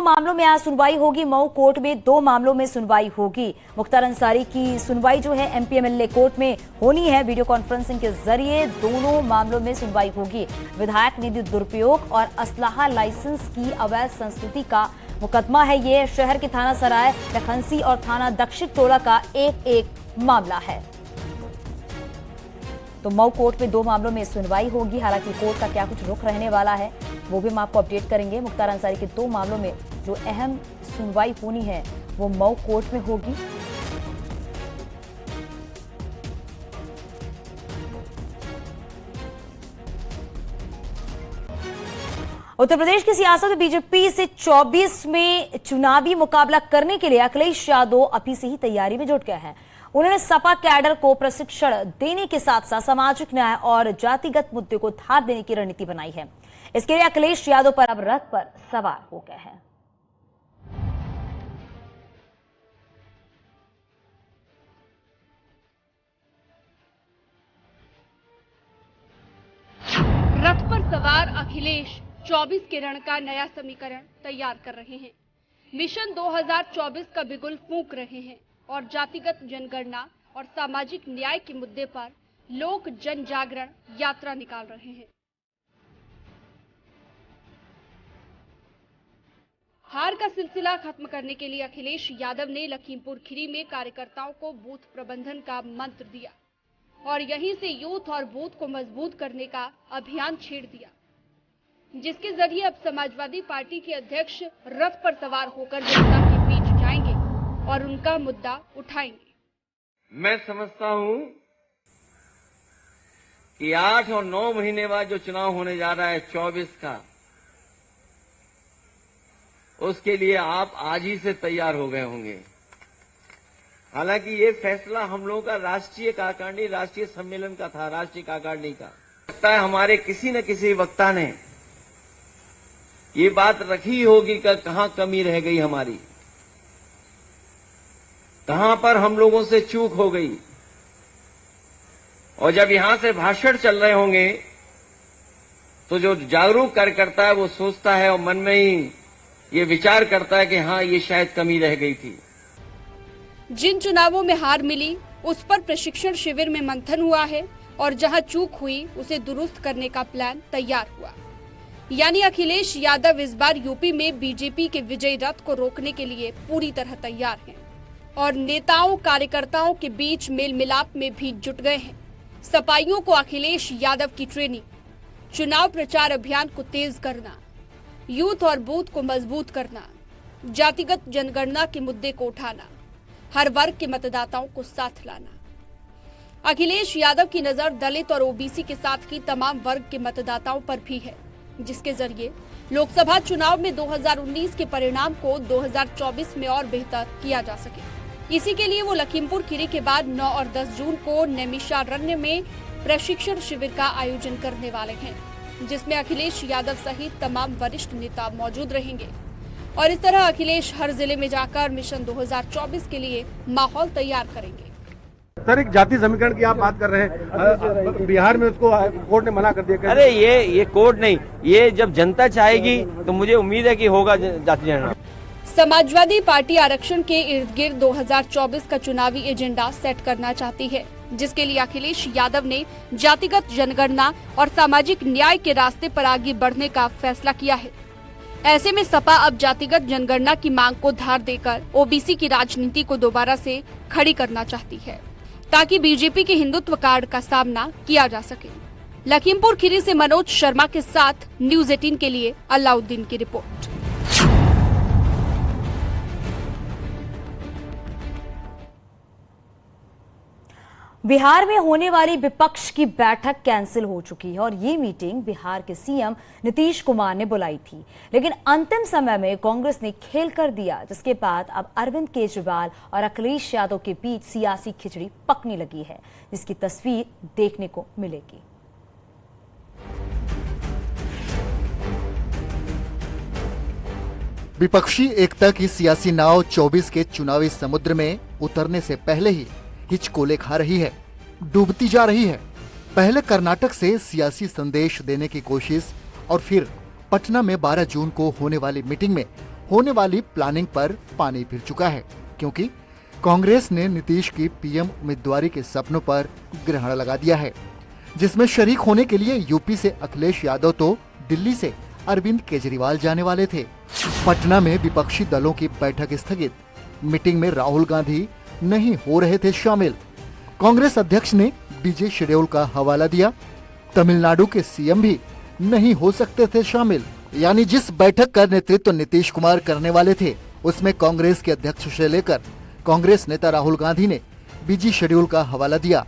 मामलों में आज सुनवाई होगी। मऊ कोर्ट में 2 मामलों में सुनवाई होगी। मुख्तार अंसारी की सुनवाई जो है एमपीएमएलए कोर्ट में होनी है। वीडियो कॉन्फ्रेंसिंग के जरिए दोनों मामलों में सुनवाई होगी। विधायक निधि दुरुपयोग और असलाहा लाइसेंस की अवैध संस्कृति का मुकदमा है। ये शहर के थाना सराय लखनसी और थाना दक्षिण टोला का एक मामला है। तो मऊ कोर्ट में 2 मामलों में सुनवाई होगी। हालांकि कोर्ट का क्या कुछ रुख रहने वाला है वो भी हम आपको अपडेट करेंगे। मुख्तार अंसारी के 2 मामलों में जो अहम सुनवाई होनी है वो मऊ कोर्ट में होगी। उत्तर प्रदेश की सियासत में बीजेपी से 24 में चुनावी मुकाबला करने के लिए अखिलेश यादव अभी से ही तैयारी में जुट गए हैं। उन्होंने सपा कैडर को प्रशिक्षण देने के साथ साथ सामाजिक न्याय और जातिगत मुद्दे को धार देने की रणनीति बनाई है। इसके लिए अखिलेश यादव पर अब रथ पर सवार हो गए हैं। रथ पर सवार अखिलेश 24 के रण का नया समीकरण तैयार कर रहे हैं। मिशन 2024 का बिगुल फूंक रहे हैं और जातिगत जनगणना और सामाजिक न्याय के मुद्दे पर लोक जन जागरण यात्रा निकाल रहे हैं। हार का सिलसिला खत्म करने के लिए अखिलेश यादव ने लखीमपुर खीरी में कार्यकर्ताओं को बूथ प्रबंधन का मंत्र दिया और यहीं से यूथ और बूथ को मजबूत करने का अभियान छेड़ दिया, जिसके जरिए अब समाजवादी पार्टी के अध्यक्ष रथ पर सवार होकर जनता के बीच जाएंगे और उनका मुद्दा उठाएंगे। मैं समझता हूं कि 8 और 9 महीने बाद जो चुनाव होने जा रहा है 24 का, उसके लिए आप आज ही से तैयार हो गए होंगे। हालांकि ये फैसला हम लोगों का राष्ट्रीय कार्यकारिणी राष्ट्रीय सम्मेलन का था, राष्ट्रीय कार्यकारिणी का। लगता है हमारे किसी न किसी वक्ता ने ये बात रखी होगी कि कहां कमी रह गई हमारी, कहां पर हम लोगों से चूक हो गई। और जब यहां से भाषण चल रहे होंगे तो जो जागरूक कार्यकर्ता है वो सोचता है और मन में ही ये विचार करता है कि हाँ, ये शायद कमी रह गई थी। जिन चुनावों में हार मिली उस पर प्रशिक्षण शिविर में मंथन हुआ है और जहां चूक हुई उसे दुरुस्त करने का प्लान तैयार हुआ। यानी अखिलेश यादव इस बार यूपी में बीजेपी के विजयी रथ को रोकने के लिए पूरी तरह तैयार हैं और नेताओं कार्यकर्ताओं के बीच मेल मिलाप में भी जुट गए हैं। सपाइयों को अखिलेश यादव की ट्रेनिंग, चुनाव प्रचार अभियान को तेज करना, यूथ और बूथ को मजबूत करना, जातिगत जनगणना के मुद्दे को उठाना, हर वर्ग के मतदाताओं को साथ लाना। अखिलेश यादव की नजर दलित और ओबीसी के साथ ही तमाम वर्ग के मतदाताओं पर भी है, जिसके जरिए लोकसभा चुनाव में 2019 के परिणाम को 2024 में और बेहतर किया जा सके। इसी के लिए वो लखीमपुर खीरी के बाद 9 और 10 जून को नैमिषारण्य में प्रशिक्षण शिविर का आयोजन करने वाले हैं, जिसमें अखिलेश यादव सहित तमाम वरिष्ठ नेता मौजूद रहेंगे। और इस तरह अखिलेश हर जिले में जाकर मिशन 2024 के लिए माहौल तैयार करेंगे। सर, एक जाति समीकरण की आप बात कर रहे हैं, बिहार में उसको कोर्ट ने मना कर दिया। अरे ये कोर्ट नहीं, ये जब जनता चाहेगी तो मुझे उम्मीद है कि होगा जाति जनगणना। समाजवादी पार्टी आरक्षण के इर्द गिर्द 2024 का चुनावी एजेंडा सेट करना चाहती है, जिसके लिए अखिलेश यादव ने जातिगत जनगणना और सामाजिक न्याय के रास्ते पर आगे बढ़ने का फैसला किया है। ऐसे में सपा अब जातिगत जनगणना की मांग को धार देकर ओबीसी की राजनीति को दोबारा से खड़ी करना चाहती है, ताकि बीजेपी के हिंदुत्व कार्ड का सामना किया जा सके। लखीमपुर खीरी से मनोज शर्मा के साथ न्यूज़ 18 के लिए अलाउद्दीन की रिपोर्ट। बिहार में होने वाली विपक्ष की बैठक कैंसिल हो चुकी है और ये मीटिंग बिहार के सीएम नीतीश कुमार ने बुलाई थी, लेकिन अंतिम समय में कांग्रेस ने खेल कर दिया, जिसके बाद अब अरविंद केजरीवाल और अखिलेश यादव के बीच सियासी खिचड़ी पकने लगी है, जिसकी तस्वीर देखने को मिलेगी। विपक्षी एकता की सियासी नाव 24 के चुनावी समुद्र में उतरने से पहले ही हिचकोले खा रही है, डूबती जा रही है। पहले कर्नाटक से सियासी संदेश देने की कोशिश और फिर पटना में 12 जून को होने वाली मीटिंग में होने वाली प्लानिंग पर पानी फिर चुका है, क्योंकि कांग्रेस ने नीतीश की पीएम उम्मीदवारी के सपनों पर ग्रहण लगा दिया है, जिसमें शरीक होने के लिए यूपी से अखिलेश यादव तो दिल्ली से अरविंद केजरीवाल जाने वाले थे। पटना में विपक्षी दलों की बैठक स्थगित, मीटिंग में राहुल गांधी नहीं हो रहे थे शामिल। कांग्रेस अध्यक्ष ने बीजे शेड्यूल का हवाला दिया, तमिलनाडु के सीएम भी नहीं हो सकते थे शामिल। यानी जिस बैठक का नेतृत्व नीतीश कुमार करने वाले थे, उसमें कांग्रेस के अध्यक्ष से लेकर कांग्रेस नेता राहुल गांधी ने बीजी शेड्यूल का हवाला दिया,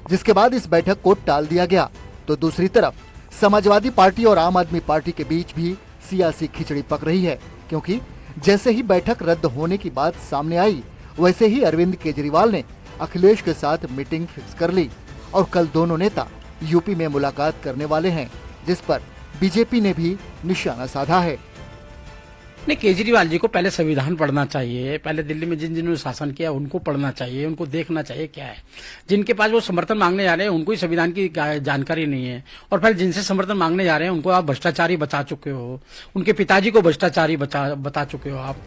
जिसके बाद इस बैठक को टाल दिया गया। तो दूसरी तरफ समाजवादी पार्टी और आम आदमी पार्टी के बीच भी सियासी खिचड़ी पक रही है, क्योंकि जैसे ही बैठक रद्द होने की बात सामने आई, वैसे ही अरविंद केजरीवाल ने अखिलेश के साथ मीटिंग फिक्स कर ली और कल दोनों नेता यूपी में मुलाकात करने वाले हैं, जिस पर बीजेपी ने भी निशाना साधा है। नहीं, केजरीवाल जी को पहले संविधान पढ़ना चाहिए, पहले दिल्ली में जिन्होंने शासन किया उनको पढ़ना चाहिए, उनको देखना चाहिए क्या है। जिनके पास वो समर्थन मांगने जा रहे हैं उनको ही संविधान की जानकारी नहीं है, और फिर जिनसे समर्थन मांगने जा रहे हैं उनको आप भ्रष्टाचारी बचा चुके हो, उनके पिताजी को भ्रष्टाचारी बता चुके हो आप।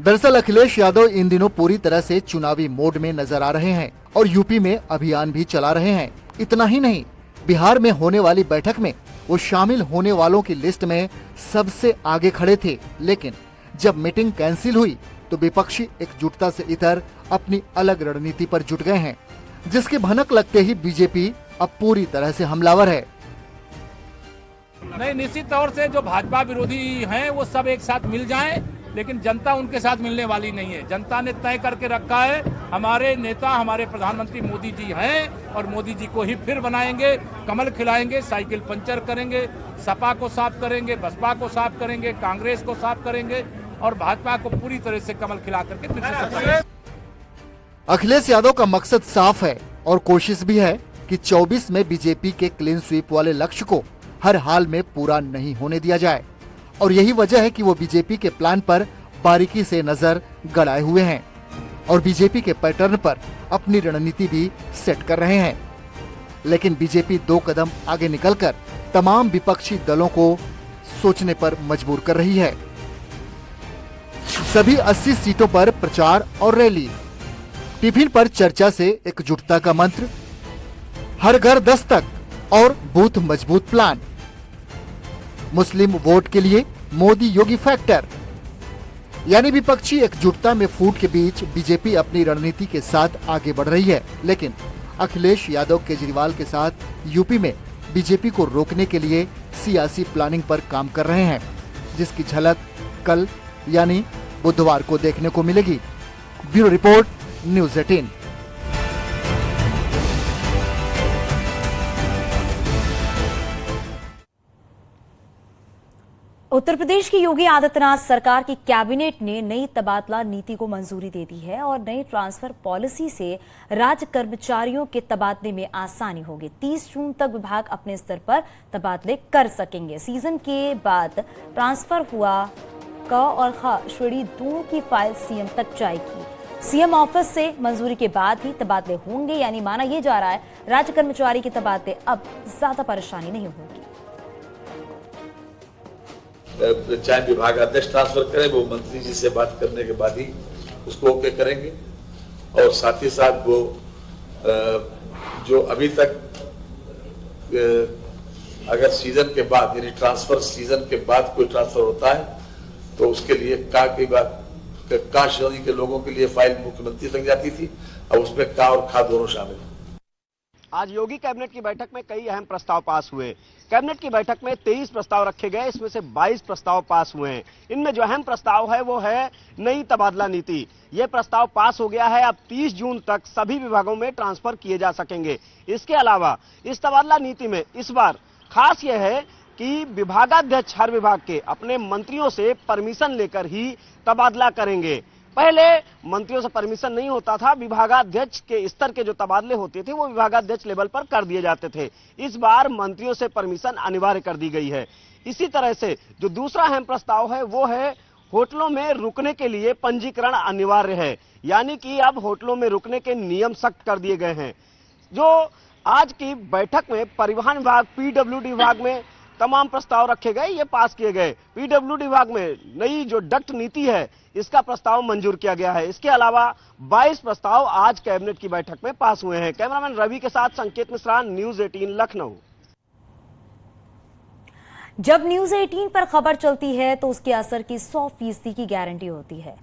दरअसल अखिलेश यादव इन दिनों पूरी तरह से चुनावी मोड में नजर आ रहे हैं और यूपी में अभियान भी चला रहे हैं। इतना ही नहीं, बिहार में होने वाली बैठक में वो शामिल होने वालों की लिस्ट में सबसे आगे खड़े थे, लेकिन जब मीटिंग कैंसिल हुई तो विपक्षी एकजुटता से इतर अपनी अलग रणनीति पर जुट गए हैं, जिसकी भनक लगते ही बीजेपी अब पूरी तरह से हमलावर है। नहीं, निश्चित तौर से जो भाजपा विरोधी हैं वो सब एक साथ मिल जाएं, लेकिन जनता उनके साथ मिलने वाली नहीं है। जनता ने तय करके रखा है, हमारे नेता हमारे प्रधानमंत्री मोदी जी हैं और मोदी जी को ही फिर बनाएंगे, कमल खिलाएंगे, साइकिल पंचर करेंगे, सपा को साफ करेंगे, बसपा को साफ करेंगे, कांग्रेस को साफ करेंगे और भाजपा को पूरी तरह से कमल खिला करके फिर से सत्ता। अखिलेश यादव का मकसद साफ है और कोशिश भी है कि 24 में बीजेपी के क्लीन स्वीप वाले लक्ष्य को हर हाल में पूरा नहीं होने दिया जाए, और यही वजह है कि वो बीजेपी के प्लान पर बारीकी से नजर गड़ाए हुए हैं और बीजेपी के पैटर्न पर अपनी रणनीति भी सेट कर रहे हैं। लेकिन बीजेपी 2 कदम आगे निकलकर तमाम विपक्षी दलों को सोचने पर मजबूर कर रही है। सभी 80 सीटों पर प्रचार और रैली, टिफिन पर चर्चा से एकजुटता का मंत्र, हर घर दस्तक और बूथ मजबूत प्लान, मुस्लिम वोट के लिए मोदी योगी फैक्टर। यानी विपक्षी एकजुटता में फूट के बीच बीजेपी अपनी रणनीति के साथ आगे बढ़ रही है, लेकिन अखिलेश यादव केजरीवाल के साथ यूपी में बीजेपी को रोकने के लिए सियासी प्लानिंग पर काम कर रहे हैं, जिसकी झलक कल यानी बुधवार को देखने को मिलेगी। Bureau report, news 18। Uttar Pradesh की योगी आदित्यनाथ सरकार की कैबिनेट ने नई तबादला नीति को मंजूरी दे दी है और नई ट्रांसफर पॉलिसी से राज्य कर्मचारियों के तबादले में आसानी होगी। 30 जून तक विभाग अपने स्तर पर तबादले कर सकेंगे। सीजन के बाद ट्रांसफर हुआ क और ख श्रेणी 2 की फाइल सीएम तक जाएगी। सीएम ऑफिस से मंजूरी के बाद ही तबादले होंगे, यानी माना यह जा रहा है राज्य कर्मचारी के तबादले अब ज्यादा परेशानी नहीं होगी। चाहे विभाग अध्यक्ष ट्रांसफर करे, वो मंत्री जी से बात करने के बाद ही उसको ओके करेंगे, और साथ ही साथ वो जो अभी तक अगर सीजन के बाद यानी ट्रांसफर सीजन के बाद कोई ट्रांसफर होता है तो उसके लिए का श्रेणी के लोगों के लिए फाइल मुख्यमंत्री तक जाती थी, अब उसमें का और खा दोनों शामिल हैं। आज योगी कैबिनेट की बैठक में कई अहम प्रस्ताव पास हुए। कैबिनेट की बैठक में 23 प्रस्ताव रखे गए, इसमें से 22 प्रस्ताव पास हुए हैं। इनमें जो अहम प्रस्ताव है वो है नई तबादला नीति। ये प्रस्ताव पास हो गया है, अब 30 जून तक सभी विभागों में ट्रांसफर किए जा सकेंगे। इसके अलावा इस तबादला नीति में इस बार खास यह है कि विभागाध्यक्ष हर विभाग के अपने मंत्रियों से परमिशन लेकर ही तबादला करेंगे। पहले मंत्रियों से परमिशन नहीं होता था, विभागाध्यक्ष के स्तर के जो तबादले होते थे वो विभागाध्यक्ष लेवल पर कर दिए जाते थे। इस बार मंत्रियों से परमिशन अनिवार्य कर दी गई है। इसी तरह से जो दूसरा अहम प्रस्ताव है वो है होटलों में रुकने के लिए पंजीकरण अनिवार्य है, यानी कि अब होटलों में रुकने के नियम सख्त कर दिए गए हैं। जो आज की बैठक में परिवहन विभाग, पीडब्ल्यूडी विभाग में तमाम प्रस्ताव रखे गए, ये पास किए गए। पीडब्ल्यूडी विभाग में नई जो डक्ट नीति है, इसका प्रस्ताव मंजूर किया गया है। इसके अलावा 22 प्रस्ताव आज कैबिनेट की बैठक में पास हुए हैं। कैमरामैन रवि के साथ संकेत मिश्रा, न्यूज 18 लखनऊ। जब न्यूज 18 पर खबर चलती है तो उसके असर की 100% की गारंटी होती है।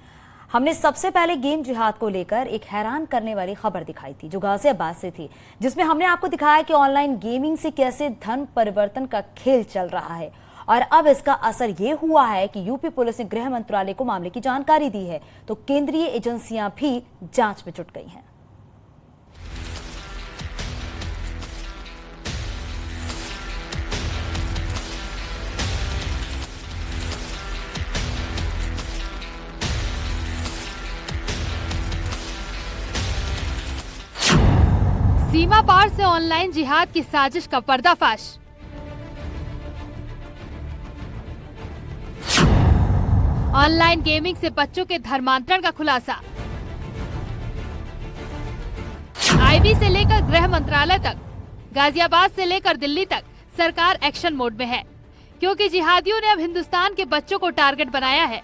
हमने सबसे पहले गेम जिहाद को लेकर एक हैरान करने वाली खबर दिखाई थी जो गाजियाबाद से थी, जिसमें हमने आपको दिखाया कि ऑनलाइन गेमिंग से कैसे धर्म परिवर्तन का खेल चल रहा है। और अब इसका असर ये हुआ है कि यूपी पुलिस ने गृह मंत्रालय को मामले की जानकारी दी है, तो केंद्रीय एजेंसियां भी जांच में जुट गई हैं। सीमा पार से ऑनलाइन जिहाद की साजिश का पर्दाफाश। ऑनलाइन गेमिंग से बच्चों के धर्मांतरण का खुलासा। आईबी से लेकर गृह मंत्रालय तक, गाजियाबाद से लेकर दिल्ली तक सरकार एक्शन मोड में है, क्योंकि जिहादियों ने अब हिंदुस्तान के बच्चों को टारगेट बनाया है,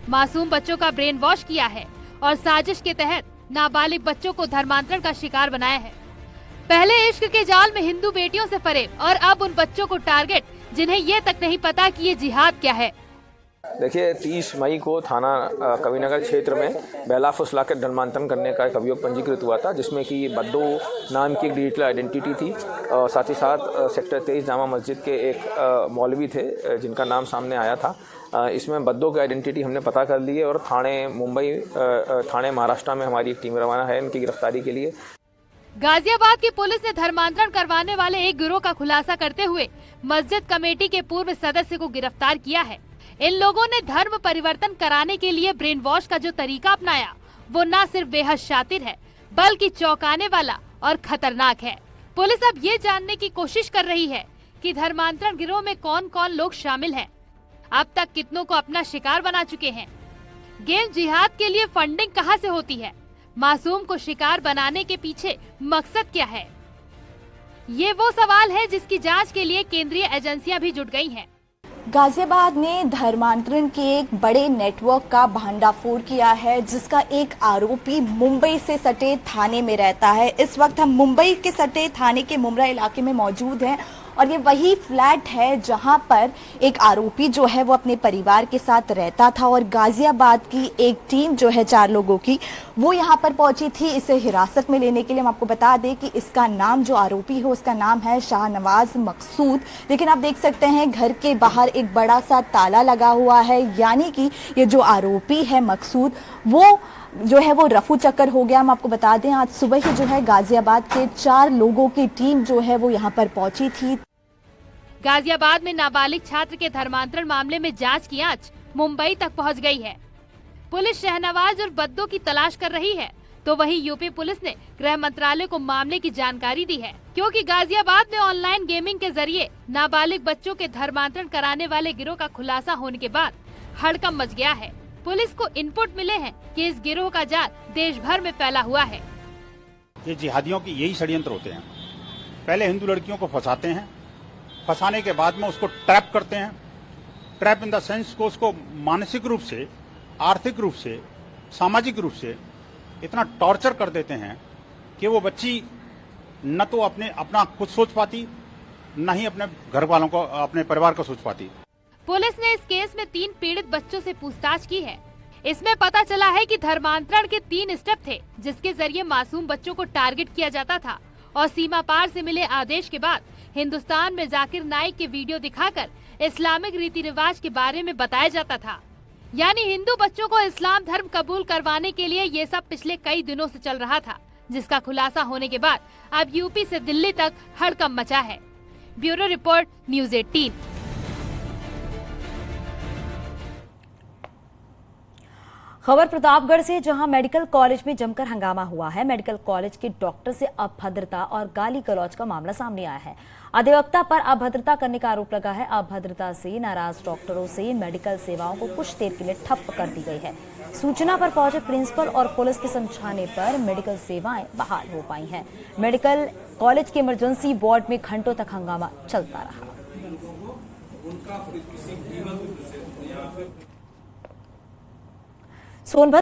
मासूम बच्चों का ब्रेन वॉश किया है और साजिश के तहत नाबालिग बच्चों को धर्मांतरण का शिकार बनाया है। पहले इश्क के जाल में हिंदू बेटियों से फरेब और अब उन बच्चों को टारगेट जिन्हें ये तक नहीं पता कि ये जिहाद क्या है। देखिए, 30 मई को थाना कविनगर क्षेत्र में बेला फुसला के धर्मांतरण करने का एक अभियोग पंजीकृत हुआ था, जिसमें कि बद्दो नाम की एक डिजिटल आइडेंटिटी थी और साथ ही साथ सेक्टर 23 जामा मस्जिद के एक मौलवी थे जिनका नाम सामने आया था। इसमें बद्दो की आइडेंटिटी हमने पता कर ली है और थाने महाराष्ट्र में हमारी एक टीम रवाना है इनकी गिरफ्तारी के लिए। गाजियाबाद की पुलिस ने धर्मांतरण करवाने वाले एक गिरोह का खुलासा करते हुए मस्जिद कमेटी के पूर्व सदस्य को गिरफ्तार किया है। इन लोगों ने धर्म परिवर्तन कराने के लिए ब्रेन वॉश का जो तरीका अपनाया वो न सिर्फ बेहद शातिर है बल्कि चौंकाने वाला और खतरनाक है। पुलिस अब ये जानने की कोशिश कर रही है कि धर्मांतरण गिरोह में कौन कौन लोग शामिल हैं। अब तक कितनों को अपना शिकार बना चुके हैं। गेम जिहाद के लिए फंडिंग कहां से होती है, मासूम को शिकार बनाने के पीछे मकसद क्या है, ये वो सवाल है जिसकी जांच के लिए केंद्रीय एजेंसियां भी जुट गई हैं। गाजियाबाद ने धर्मांतरण के एक बड़े नेटवर्क का भंडाफोड़ किया है, जिसका एक आरोपी मुंबई से सटे थाने में रहता है। इस वक्त हम मुंबई के सटे थाने के मुमरा इलाके में मौजूद हैं और ये वही फ्लैट है जहां पर एक आरोपी जो है वो अपने परिवार के साथ रहता था और गाजियाबाद की एक टीम जो है 4 लोगों की वो यहां पर पहुंची थी इसे हिरासत में लेने के लिए। हम आपको बता दें कि इसका नाम जो आरोपी है उसका नाम है शाहनवाज मकसूद। लेकिन आप देख सकते हैं घर के बाहर एक बड़ा सा ताला लगा हुआ है, यानी कि ये जो आरोपी है मकसूद वो जो है वो रफू चक्कर हो गया। हम आपको बता दें आज सुबह ही जो है गाजियाबाद के 4 लोगों की टीम जो है वो यहाँ पर पहुंची थी। गाजियाबाद में नाबालिग छात्र के धर्मांतरण मामले में जांच की आंच मुंबई तक पहुंच गई है। पुलिस शहनवाज और बद्दो की तलाश कर रही है, तो वहीं यूपी पुलिस ने गृह मंत्रालय को मामले की जानकारी दी है, क्योंकि गाजियाबाद में ऑनलाइन गेमिंग के जरिए नाबालिग बच्चों के धर्मांतरण कराने वाले गिरोह का खुलासा होने के बाद हड़कंप मच गया है। पुलिस को इनपुट मिले हैं कि इस गिरोह का जाल देश भर में फैला हुआ है। ये जिहादियों की यही षड्यंत्र होते हैं। पहले हिंदू लड़कियों को फंसाते हैं, फंसाने के बाद में उसको ट्रैप करते हैं। ट्रैप इन द सेंस को उसको मानसिक रूप से, आर्थिक रूप से, सामाजिक रूप से इतना टॉर्चर कर देते हैं कि वो बच्ची न तो अपना खुद सोच पाती, न ही अपने घर वालों को, अपने परिवार को सोच पाती। पुलिस ने इस केस में 3 पीड़ित बच्चों से पूछताछ की है। इसमें पता चला है कि धर्मांतरण के 3 स्टेप थे, जिसके जरिए मासूम बच्चों को टारगेट किया जाता था और सीमा पार से मिले आदेश के बाद हिंदुस्तान में जाकिर नाइक के वीडियो दिखाकर इस्लामिक रीति रिवाज के बारे में बताया जाता था। यानी हिंदू बच्चों को इस्लाम धर्म कबूल करवाने के लिए ये सब पिछले कई दिनों से चल रहा था, जिसका खुलासा होने के बाद अब यूपी से दिल्ली तक हड़कंप मचा है। Bureau report, news 18। खबर प्रतापगढ़ से, जहां मेडिकल कॉलेज में जमकर हंगामा हुआ है। मेडिकल कॉलेज के डॉक्टर से अभद्रता और गाली गलौज का मामला सामने आया है। अधिवक्ता पर अभद्रता करने का आरोप लगा है। अभद्रता से नाराज डॉक्टरों से मेडिकल सेवाओं को कुछ देर के लिए ठप कर दी गई है। सूचना पर पहुंचे प्रिंसिपल और पुलिस के समझाने पर मेडिकल सेवाएं बहाल हो पाई हैं। मेडिकल कॉलेज के इमरजेंसी वार्ड में घंटों तक हंगामा चलता रहा। सोनभद्र